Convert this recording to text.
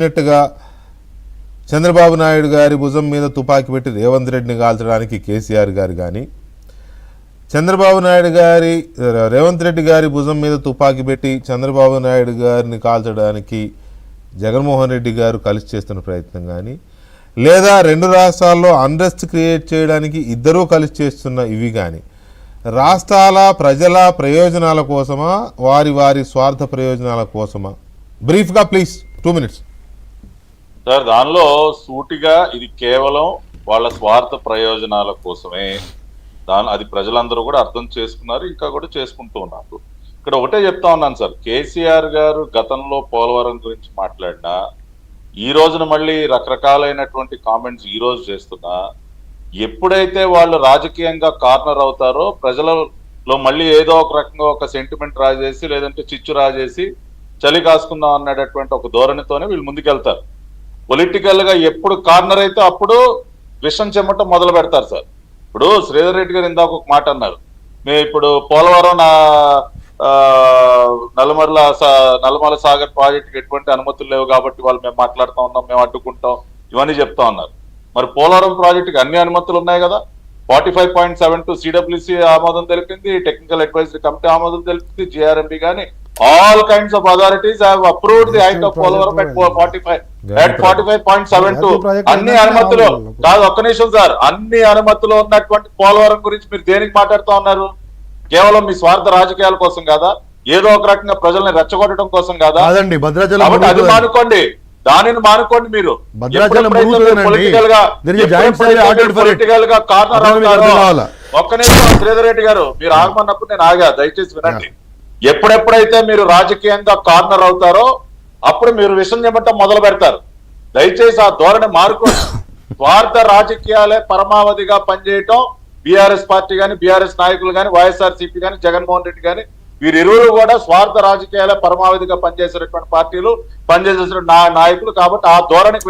గా చంద్రబాబు నాయుడు గారి భుజం మీద తుపాకీ పెట్టి రేవంత్ రెడ్డిని కాల్చడానికి కేసీఆర్ గారు కానీ, రేవంత్ రెడ్డి గారి భుజం మీద తుపాకీ పెట్టి చంద్రబాబు నాయుడు గారిని కాల్చడానికి జగన్మోహన్ రెడ్డి గారు కలిసి చేస్తున్న ప్రయత్నం కానీ, లేదా రెండు రాష్ట్రాల్లో అన్రెస్ట్ క్రియేట్ చేయడానికి ఇద్దరూ కలిసి చేస్తున్న ఇవి కానీ రాష్ట్రాల ప్రజల ప్రయోజనాల కోసమా, వారి వారి స్వార్థ ప్రయోజనాల కోసమా? బ్రీఫ్గా ప్లీజ్, 2 minutes. సార్, దానిలో సూటిగా ఇది కేవలం వాళ్ళ స్వార్థ ప్రయోజనాల కోసమే. అది ప్రజలందరూ కూడా అర్థం చేసుకున్నారు, ఇంకా కూడా చేసుకుంటూ ఉన్నారు. ఇక్కడ ఒకటే చెప్తా ఉన్నాను సార్, కేసీఆర్ గారు గతంలో పోలవరం గురించి మాట్లాడినా, ఈ రోజున మళ్ళీ రకరకాలైనటువంటి కామెంట్స్ ఈ రోజు చేస్తున్నా, ఎప్పుడైతే వాళ్ళు రాజకీయంగా కార్నర్ అవుతారో ప్రజలలో మళ్ళీ ఏదో ఒక రకంగా ఒక సెంటిమెంట్ రాజేసి, లేదంటే చిచ్చు రాజేసి చలి కాసుకుందాం అన్నటువంటి ఒక ధోరణితోనే వీళ్ళు ముందుకెళ్తారు. పొలిటికల్ గా ఎప్పుడు కార్నర్ అయితే అప్పుడు విషం చెమ్మటం మొదలు పెడతారు సార్. ఇప్పుడు శ్రీధర్ రెడ్డి గారు ఇందాక ఒక మాట అన్నారు, మేము ఇప్పుడు పోలవరం నల్లమల సాగర్ ప్రాజెక్టుకి ఎటువంటి అనుమతులు లేవు కాబట్టి వాళ్ళు మేము మాట్లాడుతూ ఉన్నాం, మేము అడ్డుకుంటాం, ఇవన్నీ చెప్తా ఉన్నారు. మరి పోలవరం ప్రాజెక్టుకి అన్ని అనుమతులు ఉన్నాయి కదా. 45.72 సిడబ్ల్యూసి ఆమోదం తెలిపింది, టెక్నికల్ అడ్వైజరీ కమిటీ ఆమోదం తెలిపింది, జిఆర్ఎంబి కానీ all kinds of authorities have approved the height of Polavaram at 45.72. అన్ని అనుమతులు కాదు, ఒక్క నిమిషం సార్, అన్ని అనుమతులు ఉన్నటువంటి పోలవరం గురించి మీరు దేనికి మాట్లాడుతూ ఉన్నారు? కేవలం మీ స్వార్థ రాజకీయాల కోసం కాదా? ఏదో ఒక రకంగా ప్రజల్ని రెచ్చగొట్టడం కోసం కాదా? అది మానుకోండి, దానిని మానుకోండి. మీరు పొలిటికల్ గా కార్నర్ అవుతారో, ఒక్క నిమిషం శ్రీధర్ రెడ్డి గారు, మీరు ఆగమన్నప్పుడు నేను ఆగా, దయచేసి వినండి. ఎప్పుడెప్పుడైతే మీరు రాజకీయంగా కార్నర్ అవుతారో అప్పుడు మీరు విషం చెమ్మటం మొదలు పెడతారు. దయచేసి ఆ ధోరణి మారుకోండి. స్వార్థ రాజకీయాలే పరమావధిగా పనిచేయటం బీఆర్ఎస్ పార్టీ కానీ, బీఆర్ఎస్ నాయకులు కానీ, వైఎస్ఆర్సీపీ కానీ, జగన్మోహన్ రెడ్డి కానీ, వీరిరువురు కూడా స్వార్థ రాజకీయాలే పరమావధిగా పనిచేసేటువంటి పార్టీలు, పనిచేసే నాయకులు. కాబట్టి ఆ ధోరణికి